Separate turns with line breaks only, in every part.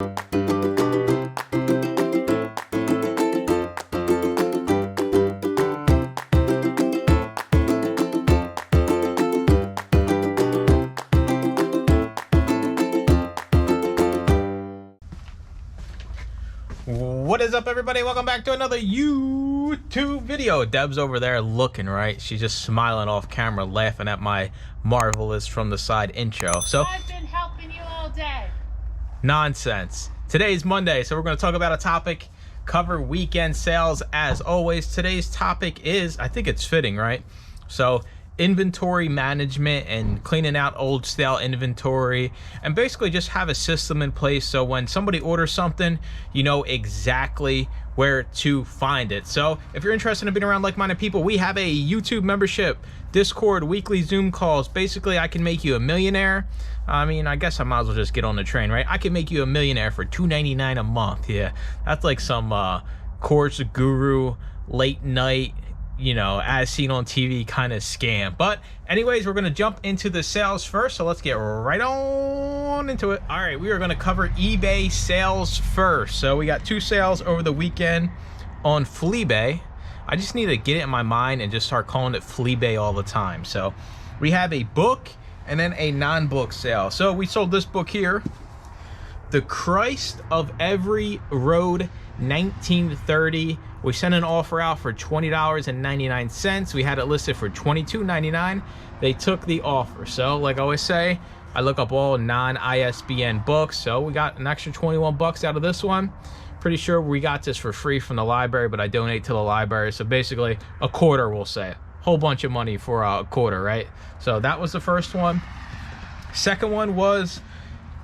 What is up, everybody? Welcome back to another YouTube video. Debs over there looking, right? She's just smiling off camera, laughing at my marvelous from the side intro. So
I've been helping you all day.
Nonsense. Today's Monday, so we're going to talk about a topic, cover weekend sales as always. Today's topic is, I think it's fitting, right? So inventory management and cleaning out old stale inventory, and basically just have a system in place so when somebody orders something, you know exactly where to find it. So if you're interested in being around like-minded people, we have a YouTube membership, Discord, weekly Zoom calls. Basically, I can make you a millionaire. I mean, I guess I might as well just get on the train, right? I can make you a millionaire for $2.99 a month. Yeah, that's like some course guru late night, you know, as seen on TV kind of scam. But anyways, we're gonna jump into the sales first, so let's get right on into it. All right, we are gonna cover eBay sales first. So we got two sales over the weekend on Fleabay. I just need to get it in my mind and just start calling it Fleabay all the time. So we have a book and then a non-book sale. So we sold this book here, The Christ of Every Road, 1930. We sent an offer out for $20.99. We had it listed for $22.99. They took the offer. So like I always say, I look up all non-ISBN books. So we got an extra 21 bucks out of this one. Pretty sure we got this for free from the library, but I donate to the library. So basically a quarter, we'll say. Whole bunch of money for a quarter, right? So that was the first one. Second one was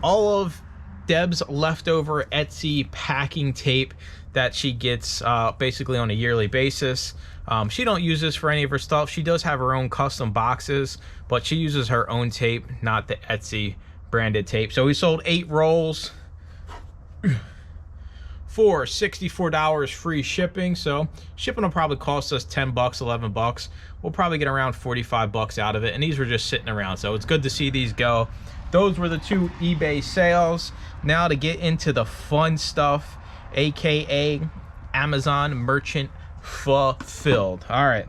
all of Deb's leftover Etsy packing tape that she gets basically on a yearly basis. She don't use this for any of her stuff. She does have her own custom boxes, but she uses her own tape, not the Etsy branded tape. So we sold 8 rolls for $64 free shipping. So shipping will probably cost us 10 bucks, 11 bucks. We'll probably get around 45 bucks out of it. And these were just sitting around. So it's good to see these go. Those were the two eBay sales. Now to get into the fun stuff, AKA Amazon Merchant Fulfilled. All right.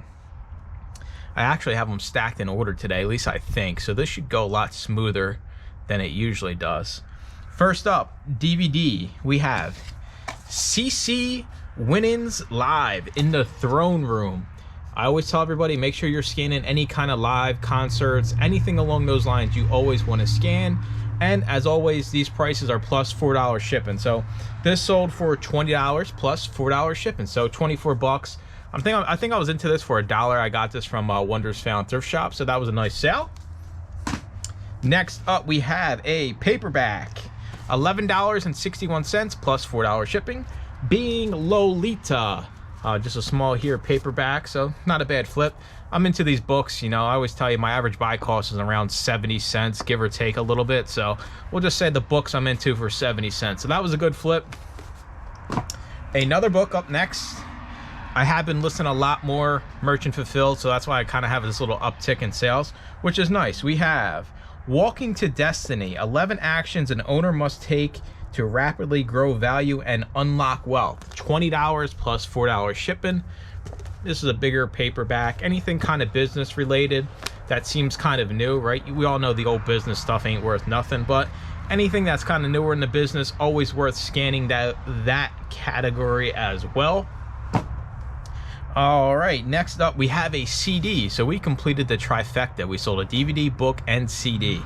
I actually have them stacked in order today, at least I think. So this should go a lot smoother than it usually does. First up, DVD. We have CC Winans Live in the Throne Room. I always tell everybody, make sure you're scanning any kind of live concerts, anything along those lines you always want to scan. And as always, these prices are plus $4 shipping. So this sold for $20 plus $4 shipping. So 24 bucks. I think I was into this for $1. I got this from Wonders Found Thrift Shop. So that was a nice sale. Next up, we have a paperback. $11.61 plus $4 shipping. Being Lolita. Just a small here paperback, so not a bad flip. I'm into these books, you know. I always tell you my average buy cost is around 70 cents, give or take a little bit. So we'll just say the books I'm into for 70 cents. So that was a good flip. Another book up next. I have been listening a lot more Merchant Fulfilled, so that's why I kind of have this little uptick in sales, which is nice. We have Walking to Destiny, 11 actions an owner must take to rapidly grow value and unlock wealth. $20 plus $4 shipping. This is a bigger paperback. Anything kind of business related that seems kind of new, right? We all know the old business stuff ain't worth nothing, but anything that's kind of newer in the business, always worth scanning that category as well. All right, next up we have a CD. So we completed the trifecta. We sold a DVD, book, and CD.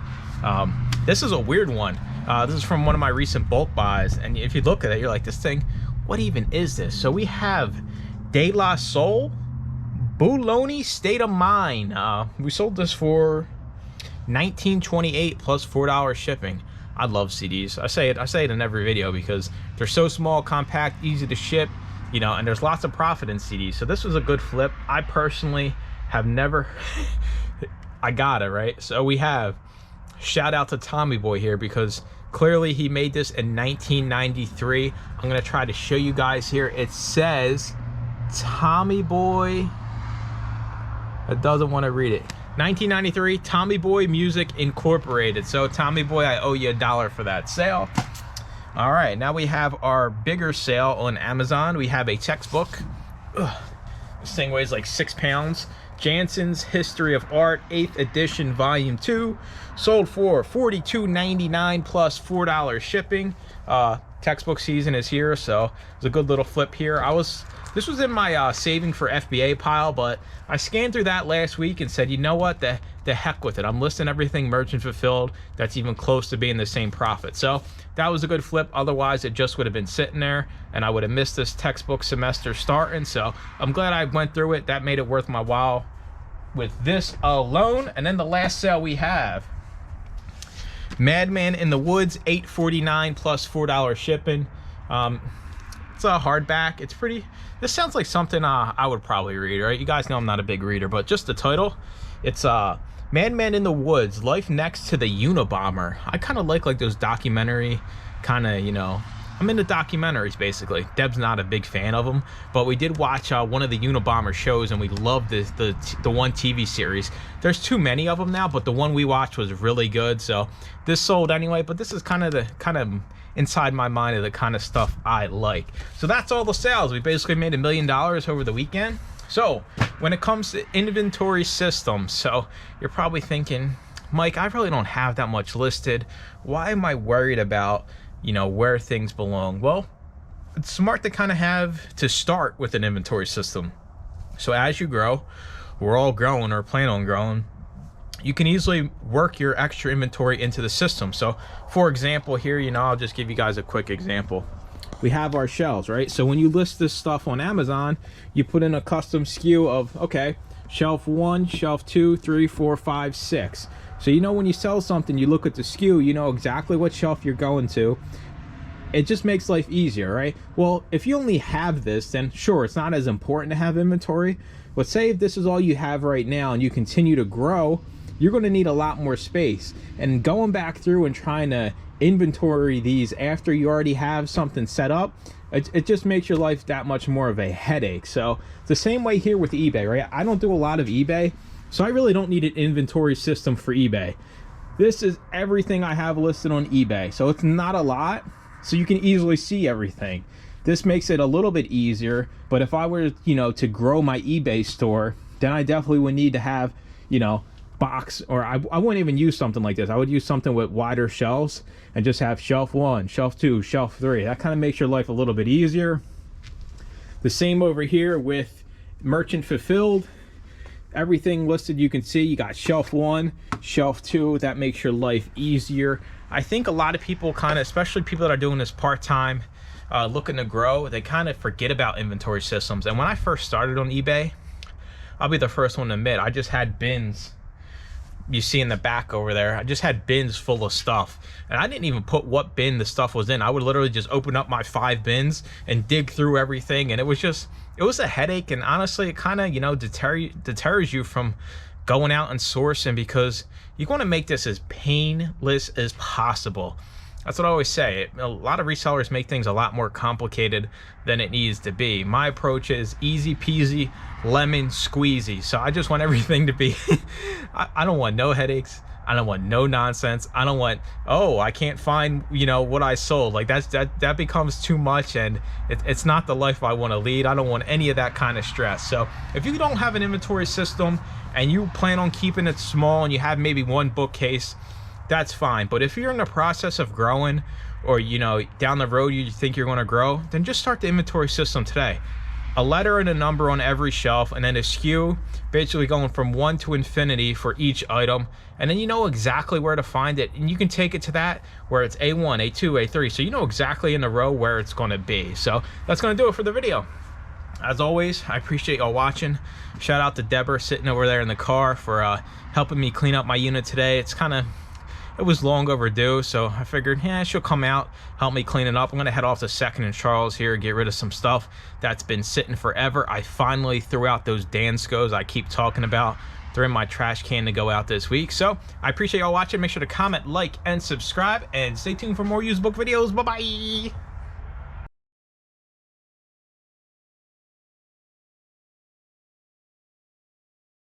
This is a weird one. This is from one of my recent bulk buys, and if you look at it, you're like, this thing, what even is this? So we have De La Soul, Bouloni State of Mind. We sold this for $19.28 plus $4 shipping. I love CDs. I say it in every video because they're so small, compact, easy to ship, you know, and there's lots of profit in CDs. So this was a good flip. I personally have never I got it, right? So we have, shout out to Tommy Boy here because clearly he made this in 1993. I'm gonna try to show you guys here. It says Tommy Boy. It doesn't want to read it. 1993, Tommy Boy Music Incorporated. So Tommy Boy, I owe you $1 for that sale. All right, now we have our bigger sale on Amazon. We have a textbook. This thing weighs like 6 pounds. Jansen's History of Art, 8th edition, volume 2. Sold for $42.99 plus $4 shipping. Textbook season is here, so it's a good little flip here. This was in my saving for FBA pile, but I scanned through that last week and said, you know what, the heck with it. I'm listing everything merchant fulfilled that's even close to being the same profit. So that was a good flip. Otherwise, it just would have been sitting there and I would have missed this textbook semester starting. So I'm glad I went through it. That made it worth my while with this alone. And then the last sale we have, Madman in the Woods, $8.49 plus $4 shipping. It's a hardback. It's pretty, this sounds like something I would probably read, right? You guys know I'm not a big reader, but just the title, it's Madman in the Woods, Life Next to the Unabomber. I kind of like those documentary kind of, you know, I'm into documentaries basically. Deb's not a big fan of them, but we did watch one of the Unabomber shows and we loved the one TV series. There's too many of them now, but the one we watched was really good. So this sold anyway, but this is kind of inside my mind of the kind of stuff I like. So that's all the sales. We basically made $1 million over the weekend. So when it comes to inventory systems, so you're probably thinking, Mike, I really don't have that much listed. Why am I worried about, you know, where things belong? Well, it's smart to kind of have to start with an inventory system. So as you grow, we're all growing or plan on growing, you can easily work your extra inventory into the system. So for example here, you know, I'll just give you guys a quick example. We have our shelves, right? So when you list this stuff on Amazon, you put in a custom SKU of, okay, shelf 1, shelf 2, 3, 4, 5, 6. So you know when you sell something, you look at the SKU, you know exactly what shelf you're going to. It just makes life easier, right? Well, if you only have this, then sure, it's not as important to have inventory. But say if this is all you have right now and you continue to grow, you're going to need a lot more space. And going back through and trying to inventory these after you already have something set up, it just makes your life that much more of a headache. So it's the same way here with eBay, right? I don't do a lot of eBay, so I really don't need an inventory system for eBay. This is everything I have listed on eBay, so it's not a lot, so you can easily see everything. This makes it a little bit easier, but if I were, you know, to grow my eBay store, then I definitely would need to have, you know, box, or I wouldn't even use something like this. I would use something with wider shelves and just have shelf 1, shelf 2, shelf 3. That kind of makes your life a little bit easier. The same over here with merchant fulfilled. Everything listed, you can see you got shelf 1, shelf 2. That makes your life easier. I think a lot of people kind of, especially people that are doing this part-time, looking to grow, they kind of forget about inventory systems. And when I first started on eBay, I'll be the first one to admit, I just had bins. You see in the back over there, I just had bins full of stuff, and I didn't even put what bin the stuff was in. I would literally just open up my 5 bins and dig through everything, and it was a headache. And honestly, it kind of, you know, deters you from going out and sourcing, because you want to make this as painless as possible. That's what I always say. A lot of resellers make things a lot more complicated than it needs to be. My approach is easy peasy, lemon squeezy. So I just want everything to be, I don't want no headaches. I don't want no nonsense. I don't want, oh, I can't find, you know, what I sold. Like that becomes too much, and it's not the life I want to lead. I don't want any of that kind of stress. So if you don't have an inventory system and you plan on keeping it small and you have maybe one bookcase, that's fine. But if you're in the process of growing, or, you know, down the road you think you're going to grow, then just start the inventory system today. A letter and a number on every shelf, and then a SKU basically going from 1 to infinity for each item, and then you know exactly where to find it, and you can take it to that where it's A1, A2, A3, so you know exactly in the row where it's going to be. So that's going to do it for the video. As always, I appreciate y'all watching. Shout out to Debs sitting over there in the car for helping me clean up my unit today. It was long overdue, so I figured, yeah, she'll come out, help me clean it up. I'm gonna head off to 2nd and Charles here, get rid of some stuff that's been sitting forever. I finally threw out those Danskos I keep talking about. They're in my trash can to go out this week. So I appreciate y'all watching. Make sure to comment, like, and subscribe, and stay tuned for more used book videos. Bye-bye.